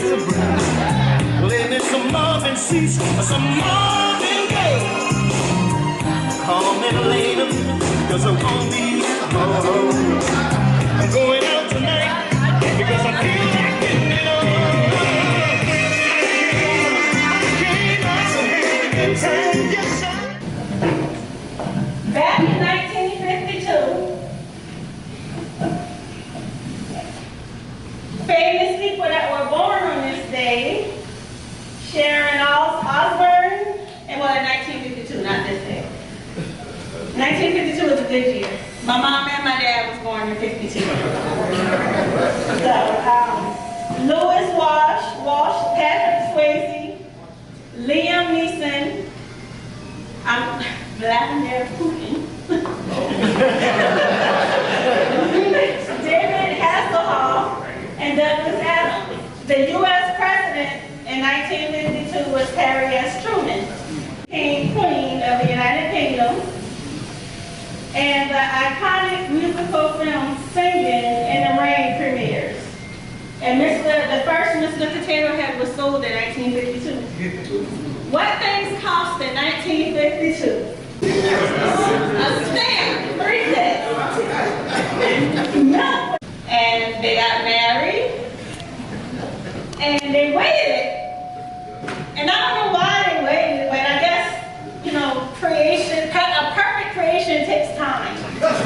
the blues. Play me some Marvin Cease or some Marvin Gaye. Call me later, cause I won't be home. I'm going out tonight because I feel like getting it on. Back in 1952, famous people that were born on this day, Sharon Osbourne, and well, in 1952, not this day. 1952 was a good year. My mom and my dad was born in 52. So, Louis Walsh, Patrick Swayze, Liam Neeson, I'm Vladimir Putin, David Hasselhoff, and Douglas Adams. The U.S. president in 1952 was Harry S. Truman, Queen of the United Kingdom, and the iconic musical film Singing in the Rain premieres. And the first Mr. Potato Head was sold in 1952. What things cost in 1952? A stamp, 3 cents. And they got married, and they waited. And I don't know why they waited, but I guess, you know, creation, a perfect creation takes time. Because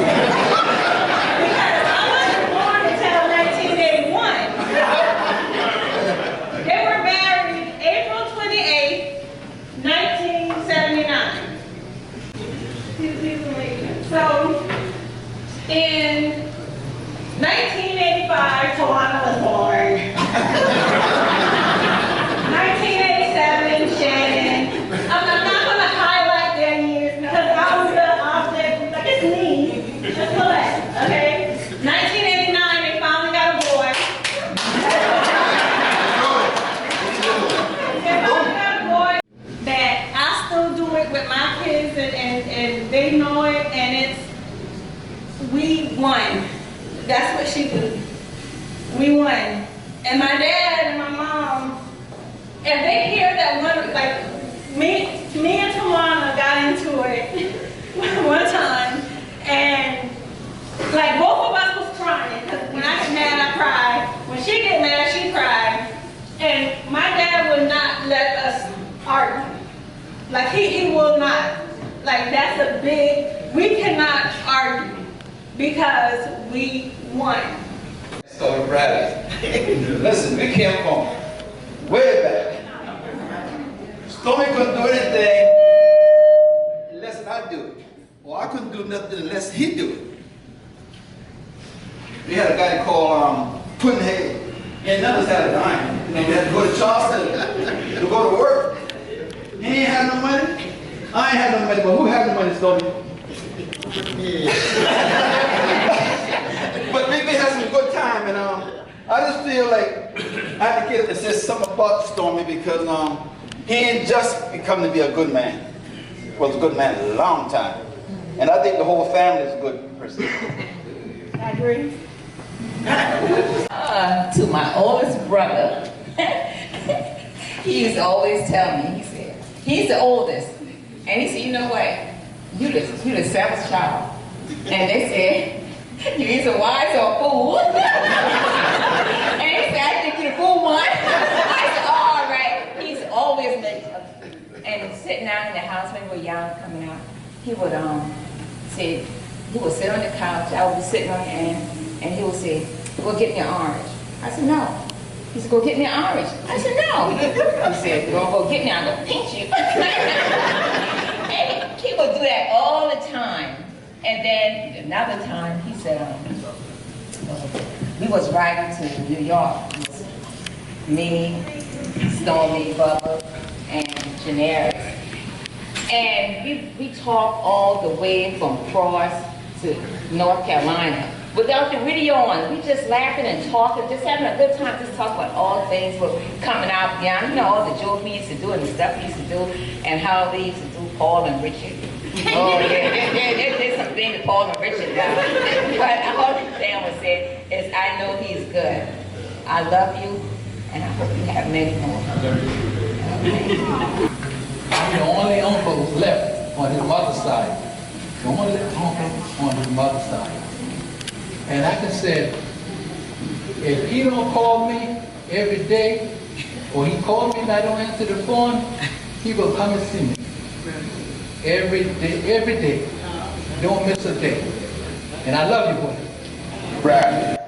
I wasn't born until 1981. They were married April 28th, 1979. So, in 1985, Tawana was born. 1987, Shannon. I'm not going to highlight their years because I was the object, like it's me. Just relax, okay? 1989, they finally got a boy. They finally got a boy that I still do it with my kids and they know it, and it's, we won. That's what she did. We won. And my dad and my mom, if they hear that one, like, me and Tawana got into it one time, and like both of us was crying, because when I get mad, I cry. When she get mad, she cried. And my dad would not let us argue. Like, he will not. Like, that's a big, we cannot argue because we won. So, Bradley, listen, we came from way back. Stormy couldn't do anything unless I do it. Or I couldn't do nothing unless he do it. We had a guy called Puddinhead. He ain't never had a dime. You know, we had to go to Charleston to go to work. He ain't had no money. I ain't had no money, but who had the money, Stormy? But we had some good time, and I just feel like I have to say something about Stormy because he ain't just become to be a good man. Was a good man a long time, and I think the whole family is a good person. I agree. To my oldest brother, he used to always tell me, he said, he's the oldest, and he said, you know what, you the seventh child, and they said, you either wise or a fool. And he said, I think you're the fool one. I said, oh, all right. He's always making, and sitting down in the house when we were young, coming out, he would say, he would sit on the couch, I would be sitting on the end, and he would say, go get me an orange. I said, no. He said, go get me an orange. I said, no. He said, you don't go get me, I'm going to pinch you. And he would do that all the time. And then another time, he said, we was riding to New York. Me, Stormy, Bubba, and Janaris. And we talked all the way from Cross to North Carolina. Without the radio on, we just laughing and talking, just having a good time, just talking about all things were coming out. Yeah, you know, all the jokes we used to do and the stuff we used to do, and how they used to do Paul and Richard. Oh yeah, there's some things that Paul and Richard now. But all I'm saying is I know he's good. I love you, And I hope you have many more. I'm the only uncle left on his mother's side. The only uncle on his mother's side. And I can say, if he don't call me every day, or he called me and I don't answer the phone, he will come and see me. Every day. Don't miss a day. And I love you, boy. Brad,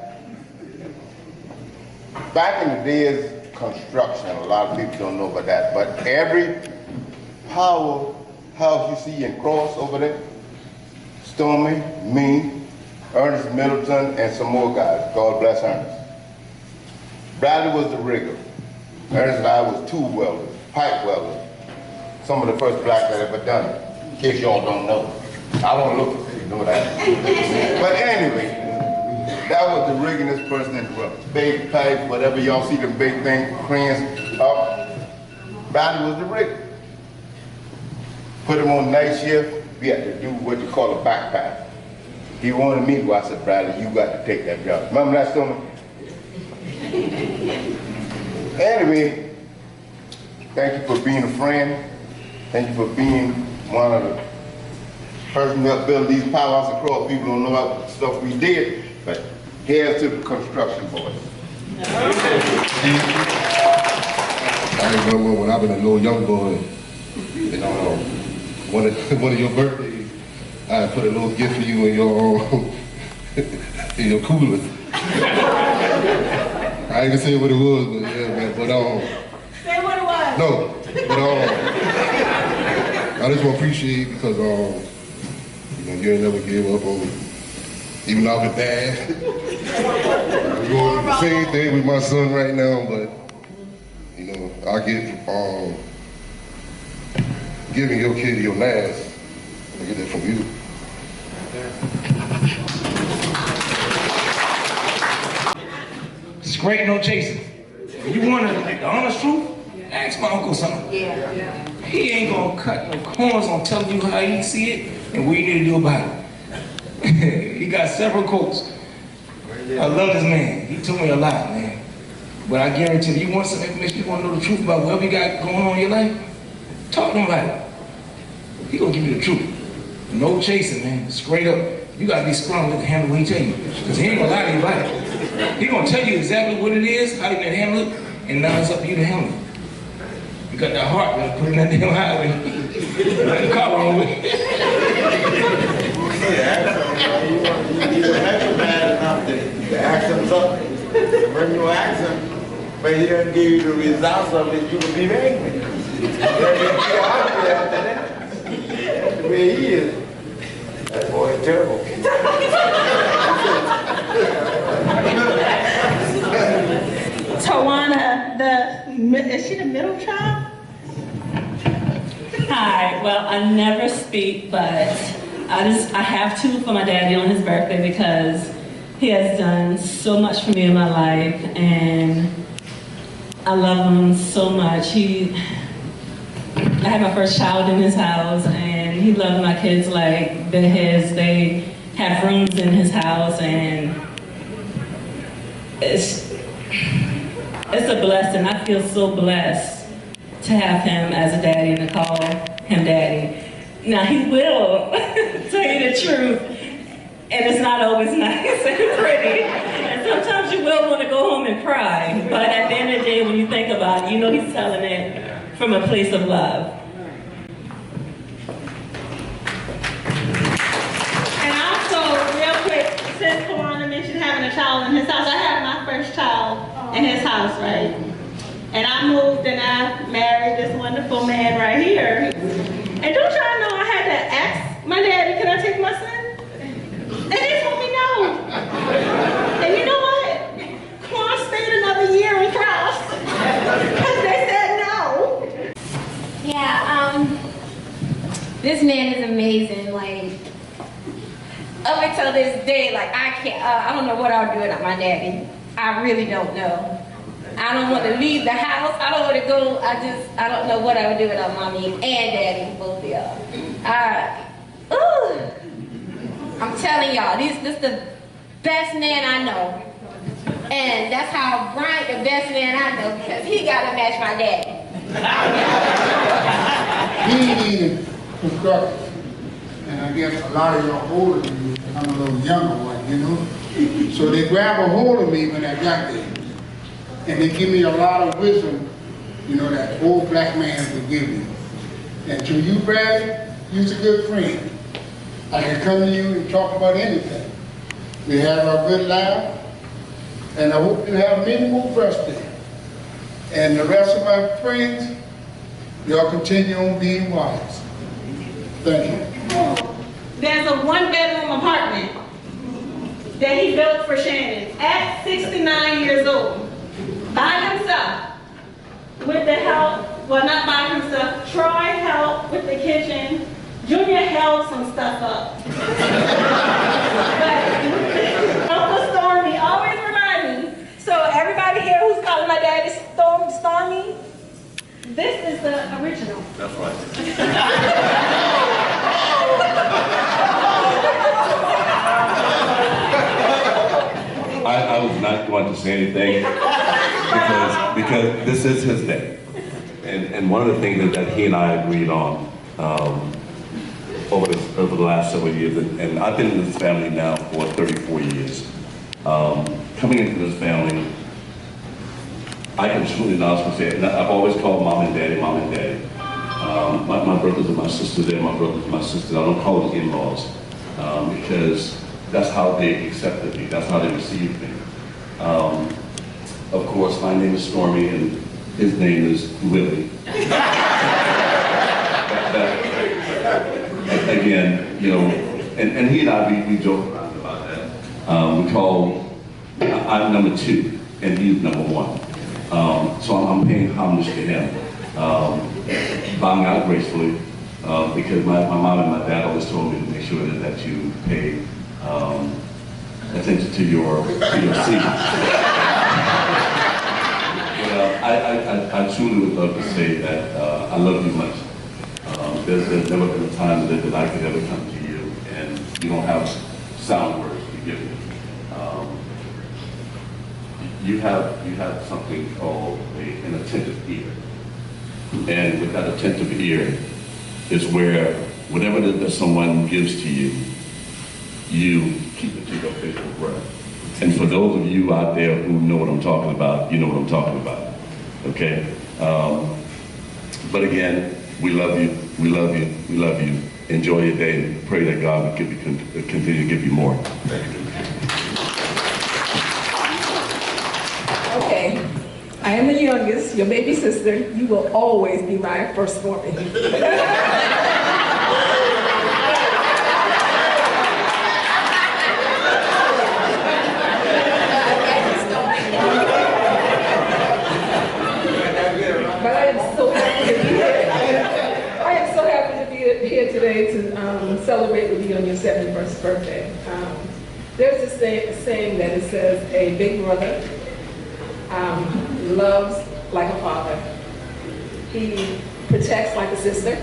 back in the days, construction, a lot of people don't know about that, but every powerhouse you see in Cross over there, Stormy, me, Ernest Middleton, and some more guys. God bless Ernest. Bradley was the rigger. Ernest and I was tool welders, pipe welders. Some of the first blacks that ever done it, in case y'all don't know. I don't look at you know that. But anyway, that was the riggingest person in the world. Big pipe, whatever y'all see them big things, cranes up. Bradley was the rigger. Put him on night shift, we had to do what you call a backpack. He wanted me to go. I said, Bradley, you got to take that job. Remember that, Stormy? Anyway, thank you for being a friend. Thank you for being one of the person that built these powerhouses across. People don't know what stuff we did, but here's to the construction boys. I remember when I was a little young boy, you know, one of your birthdays, I put a little gift for you in your in your cooler. I ain't gonna say what it was, but yeah, man. But Say what it was. no, but I just want to appreciate because you know, you ain't never gave up on me, even though I've been bad. I'm going through the same thing with my son right now, but you know, I get giving your kid your last. I get that from you. It's great, no chasing. If you want the honest truth, ask my uncle something. Yeah. He ain't gonna cut no corners on telling you how he see it and what you need to do about it. He got several quotes. I love this man. He told me a lot, man. But I guarantee you want some information, you want to know the truth about whatever you got going on in your life, talk to him about it. He gonna give you the truth. No chasing, man. Straight up. You gotta be strong with the handle what he tell you. Because he ain't gonna lie to you about it. He gonna tell you exactly what it is, how you can handle it, and now it's up to you to handle it. You got that heart, man, put in that damn highway. Let the car roll with it. You don't have to bad enough to ask him something. When you ask him, but he doesn't give you the results of it, you will be angry. That's the way he is. That boy is terrible. Tawana, is she the middle child? Hi, well, I never speak, but I have to for my daddy on his birthday because he has done so much for me in my life, and I love him so much. I had my first child in his house, and he loved my kids like they're his. They have rooms in his house, and it's a blessing. I feel so blessed to have him as a daddy and to call him daddy. Now, he will tell you the truth, and it's not always nice and pretty. And sometimes you will want to go home and cry, but at the end of the day, when you think about it, you know he's telling it from a place of love. And also, real quick, since Tawana mentioned having a child in his house, I had my first child in his house, right? And I moved and I married this wonderful man right here. And don't y'all know I had to ask my daddy, can I take my son? And they told me no. And you know what? Quan stayed another year in Cross. Because they said no. Yeah, this man is amazing. Like, up until this day, like I don't know what I'll do without my daddy. I really don't know. I don't want to leave the house. I don't want to go. I don't know what I would do without mommy and daddy, both of y'all. I'm telling y'all, this is the best man I know. And that's how Bryant, the best man I know, because he got to match my daddy. He ain't even constructive. And I guess a lot of y'all older than me, I'm a little younger one, you know? So they grab a hold of me when I got there. And they give me a lot of wisdom, you know, that old black man would give me. And to you, Brad, you're a good friend. I can come to you and talk about anything. We have a good laugh, and I hope you have many more birthdays. And the rest of my friends, y'all continue on being wise. Thank you. There's a one-bedroom apartment that he built for Shannon at 69 years old, by himself, with the help, well, not by himself, Troy helped with the kitchen, Junior held some stuff up. But Uncle Stormy always remind me, so everybody here who's calling my daddy Stormy, this is the original. That's right. I was not going to say anything because this is his day. And one of the things that he and I agreed on over the last several years, and I've been in this family now for 34 years. Coming into this family, I can truly and honestly say, and I've always called mom and daddy, mom and daddy. My brothers and my sisters, they're my brothers and my sisters. I don't call them in-laws because that's how they accepted me. That's how they received me. Of course, my name is Stormy, and his name is Willie. Again, you know, and he and I, we joke around about that. I'm number 2, and he's number 1. So I'm paying homage to him, bowing out gracefully, because my mom and my dad always told me to make sure that you pay attention to your seat. Well, I truly would love to say that I love you much. There's never been a time that I could ever come to you and you don't have sound words to give me. You have something called an attentive ear. And with that attentive ear is where whatever that someone gives to you, you keep it to your faithful breath. And for those of you out there who know what I'm talking about, you know what I'm talking about, okay? But again, we love you, we love you, we love you. Enjoy your day and pray that God will continue to give you more. Thank you. Okay, I am the youngest, your baby sister. You will always be my firstborn. But I am so happy to be here. I am so happy to be here today to celebrate with you on your 71st birthday. There's this saying that it says, a big brother loves like a father. He protects like a sister.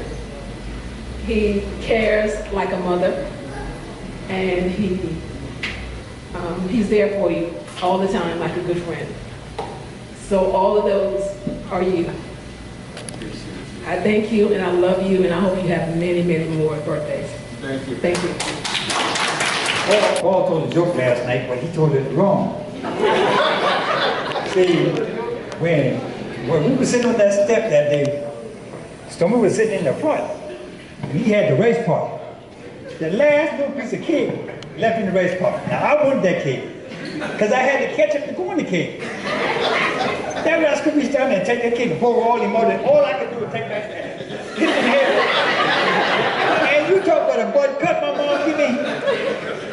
He cares like a mother. And he's there for you all the time like a good friend. So all of those are you. I thank you and I love you and I hope you have many, many more birthdays. Thank you. Thank you. Paul told a joke last night, but he told it wrong. See, when we were sitting on that step that day, Stormy was sitting in the front, and he had the race part. The last little piece of cake left in the race part. Now I wanted that cake, because I had to catch up to go on the cake. That rascal reached down and take that cake and pour all the more than all I could do was take that hit in the head. And you talk about a butt cut my mom give me.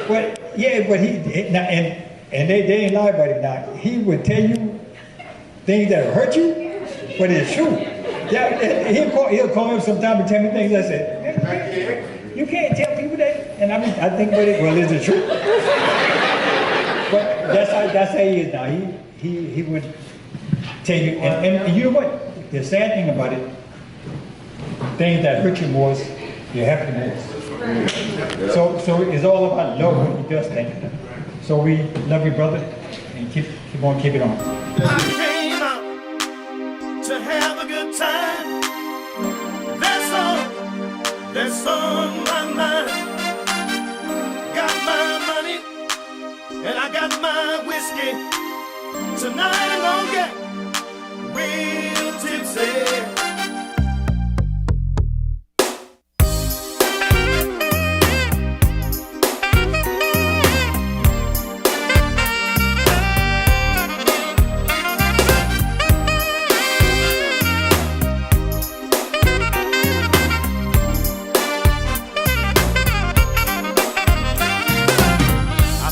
But yeah, but and they ain't lie about it now. He would tell you things that hurt you, but it's true. Yeah, he'll call me sometime and tell me things I said, you can't tell people that. And I mean, I think, well, is it true? But that's how he is now. He would tell you, and you know what? The sad thing about it, things that hurt you most, you're happy most. So it's all about love when he does things. So we love you, brother, and keep Keep on, keep it on. I came out to have a good time. That's on my mind. Got my money and I got my whiskey. Tonight I'm gonna get real tipsy.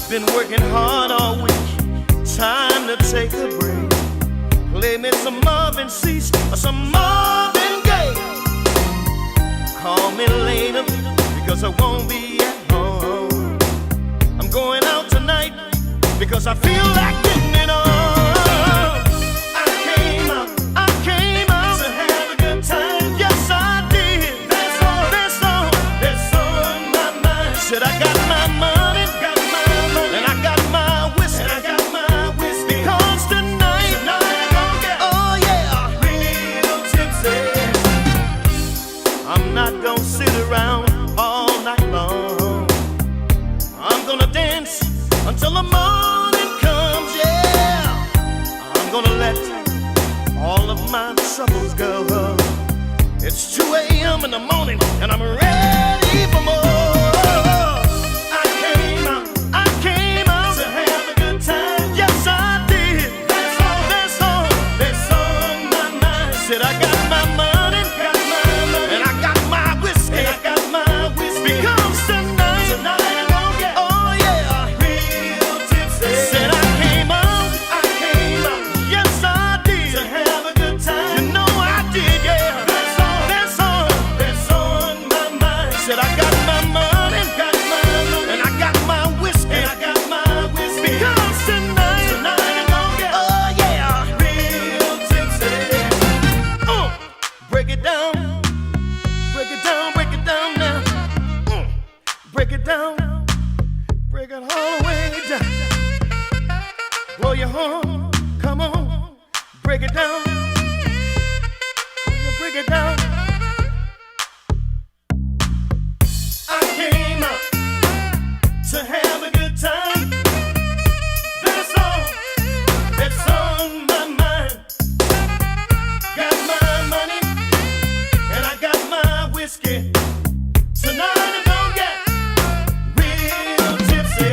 Been working hard all week, time to take a break. Play me some Marvin Cease or some Marvin Gaye. Call me later because I won't be at home. I'm going out tonight because I feel like getting it on. I came out to have a good time. Yes, I did. That's on my mind. Said I got my money. Until the morning comes, yeah. I'm gonna let all of my troubles go. It's 2 a.m. in the morning and I'm ready for more. I came out to have a good time. Yes, I did. That's on my mind. Said I got my money, and I got my whiskey, Because tonight I'm gonna get, oh yeah, real tipsy. Said I came out, yes I did, to have a good time. You know I did, yeah. That's on my mind. Said I got my money, and I got my whiskey, Because tonight I'm gonna get, oh yeah, real tipsy. Break it down now. Break it down, break it all the way down. Blow your horn, come on, break it down. Break it down. I came out to have a good time. That's on my mind. Got my money and I got my whiskey. Tonight I'm gonna get real tipsy.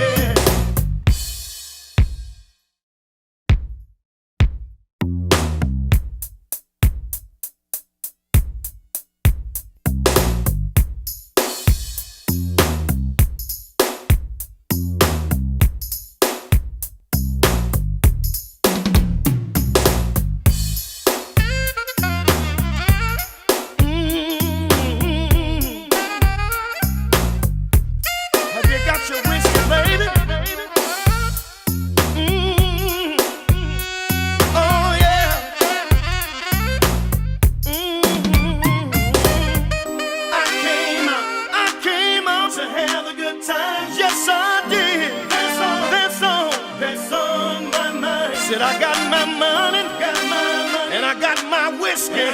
Have you got your whiskey, baby? Oh yeah. I came out to have a good time. Yes, I did. That's on my mind. Said I got my money, and I got my whiskey,